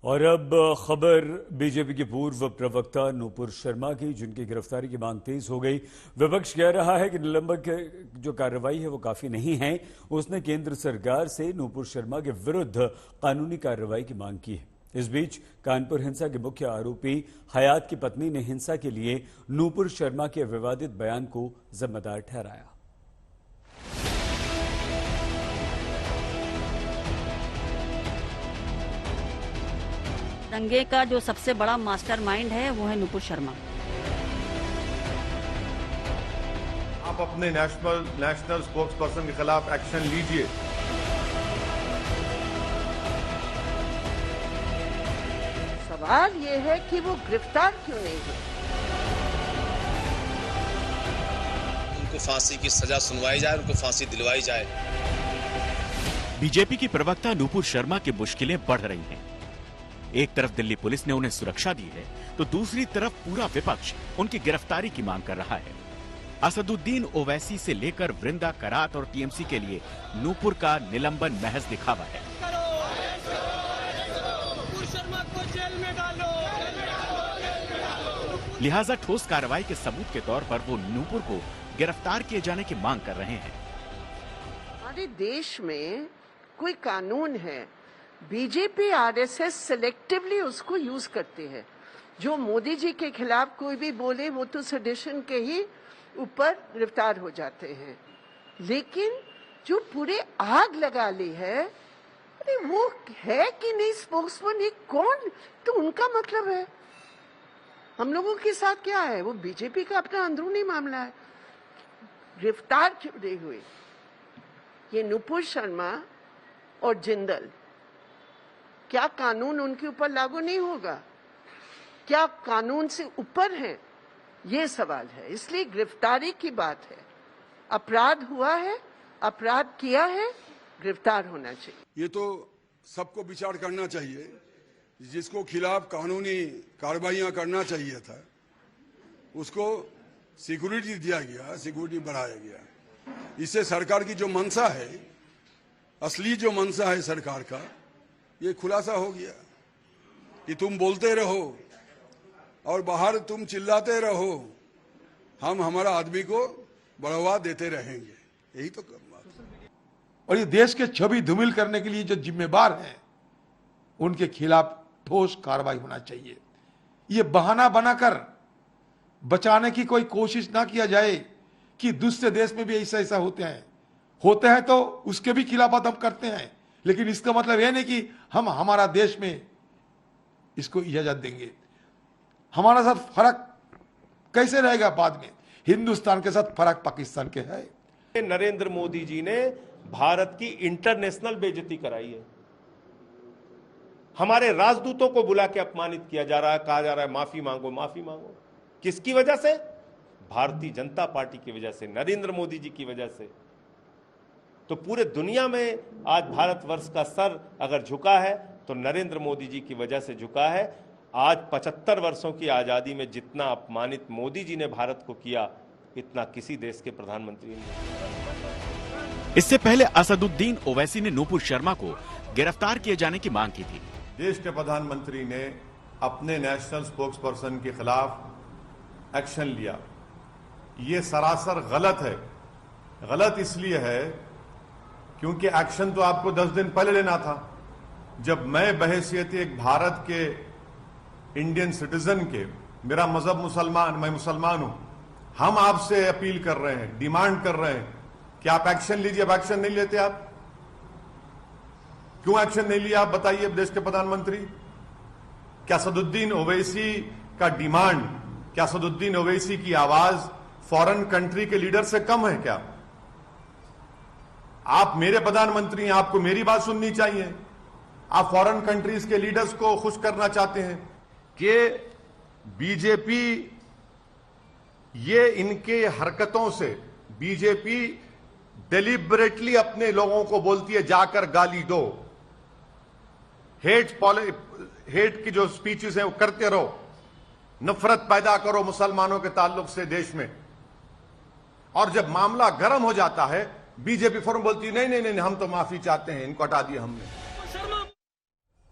और अब खबर बीजेपी के पूर्व प्रवक्ता नूपुर शर्मा की, जिनकी गिरफ्तारी की मांग तेज हो गई। विपक्ष कह रहा है कि निलंबन की जो कार्रवाई है वो काफी नहीं है। उसने केंद्र सरकार से नूपुर शर्मा के विरुद्ध कानूनी कार्रवाई की मांग की है। इस बीच कानपुर हिंसा के मुख्य आरोपी हयात की पत्नी ने हिंसा के लिए नूपुर शर्मा के विवादित बयान को जिम्मेदार ठहराया। दंगे का जो सबसे बड़ा मास्टरमाइंड है वो है नूपुर शर्मा। आप अपने नेशनल स्पोक्स पर्सन के खिलाफ एक्शन लीजिए। सवाल ये है कि वो गिरफ्तार क्यों नहीं हुए। उनको फांसी की सजा सुनवाई जाए, उनको फांसी दिलवाई जाए। बीजेपी की प्रवक्ता नूपुर शर्मा की मुश्किलें बढ़ रही हैं। एक तरफ दिल्ली पुलिस ने उन्हें सुरक्षा दी है, तो दूसरी तरफ पूरा विपक्ष उनकी गिरफ्तारी की मांग कर रहा है। असदुद्दीन ओवैसी से लेकर वृंदा करात और टीएमसी के लिए नूपुर का निलंबन महज दिखावा है। लिहाजा ठोस कार्रवाई के सबूत के तौर पर वो नूपुर को गिरफ्तार किए जाने की मांग कर रहे हैं। हमारे देश में कोई कानून है, बीजेपी आरएसएस सिलेक्टिवली उसको यूज करती है। जो मोदी जी के खिलाफ कोई भी बोले वो तो सेडिशन के ही ऊपर गिरफ्तार हो जाते हैं, लेकिन जो पूरे आग लगा ली है, अरे वो है कि नहीं स्पोक्समैन, ये कौन, तो उनका मतलब है। हम लोगों के साथ क्या है, वो बीजेपी का अपना अंदरूनी मामला है। गिरफ्तार क्यों नहीं हुए ये नूपुर शर्मा और जिंदल? क्या कानून उनके ऊपर लागू नहीं होगा? क्या कानून से ऊपर है? ये सवाल है। इसलिए गिरफ्तारी की बात है। अपराध हुआ है, अपराध किया है, गिरफ्तार होना चाहिए। ये तो सबको विचार करना चाहिए। जिसको खिलाफ कानूनी कार्रवाइयां करना चाहिए था उसको सिक्योरिटी दिया गया, सिक्योरिटी बढ़ाया गया। इससे सरकार की जो मंशा है, असली जो मंशा है सरकार का, ये खुलासा हो गया कि तुम बोलते रहो और बाहर तुम चिल्लाते रहो, हम हमारा आदमी को बढ़ावा देते रहेंगे। यही तो बात है। और ये देश के छवि धूमिल करने के लिए जो जिम्मेवार हैं उनके खिलाफ ठोस कार्रवाई होना चाहिए। ये बहाना बनाकर बचाने की कोई कोशिश ना किया जाए कि दूसरे देश में भी ऐसा होते हैं तो उसके भी खिलाफ हम करते हैं, लेकिन इसका मतलब यह नहीं कि हम हमारा देश में इसको इजाजत देंगे। हमारा साथ फर्क कैसे रहेगा बाद में? हिंदुस्तान के साथ फर्क पाकिस्तान के है। नरेंद्र मोदी जी ने भारत की इंटरनेशनल बेइज्जती कराई है। हमारे राजदूतों को बुला के अपमानित किया जा रहा है, कहा जा रहा है माफी मांगो, माफी मांगो। किसकी वजह से? भारतीय जनता पार्टी की वजह से, नरेंद्र मोदी जी की वजह से। तो पूरे दुनिया में आज भारतवर्ष का सर अगर झुका है तो नरेंद्र मोदी जी की वजह से झुका है। आज 75 वर्षों की आजादी में जितना अपमानित मोदी जी ने भारत को किया, इतना किसी देश के प्रधानमंत्री ने। इससे पहले असदुद्दीन ओवैसी ने नूपुर शर्मा को गिरफ्तार किए जाने की मांग की थी। देश के प्रधानमंत्री ने अपने नेशनल स्पोक्स पर्सन के खिलाफ एक्शन लिया। ये सरासर गलत है। गलत इसलिए है क्योंकि एक्शन तो आपको 10 दिन पहले लेना था, जब मैं बहैसियत एक भारत के इंडियन सिटीजन के, मेरा मजहब मुसलमान, मैं मुसलमान हूं, हम आपसे अपील कर रहे हैं, डिमांड कर रहे हैं कि आप एक्शन लीजिए। अब एक्शन नहीं लेते आप, क्यों एक्शन नहीं लिया आप बताइए देश के प्रधानमंत्री? क्या असदुद्दीन ओवैसी का डिमांड, क्या असदुद्दीन ओवैसी की आवाज फॉरेन कंट्री के लीडर से कम है क्या? आप मेरे प्रधानमंत्री हैं, आपको मेरी बात सुननी चाहिए। आप फॉरेन कंट्रीज के लीडर्स को खुश करना चाहते हैं कि बीजेपी, ये इनके हरकतों से बीजेपी डेलिबरेटली अपने लोगों को बोलती है जाकर गाली दो, हेट की जो स्पीचेस हैं वो करते रहो, नफरत पैदा करो मुसलमानों के ताल्लुक से देश में। और जब मामला गर्म हो जाता है बीजेपी फौरन बोलती है नहीं नहीं नहीं, हम तो माफी चाहते हैं, इनको हटा दिया हमने।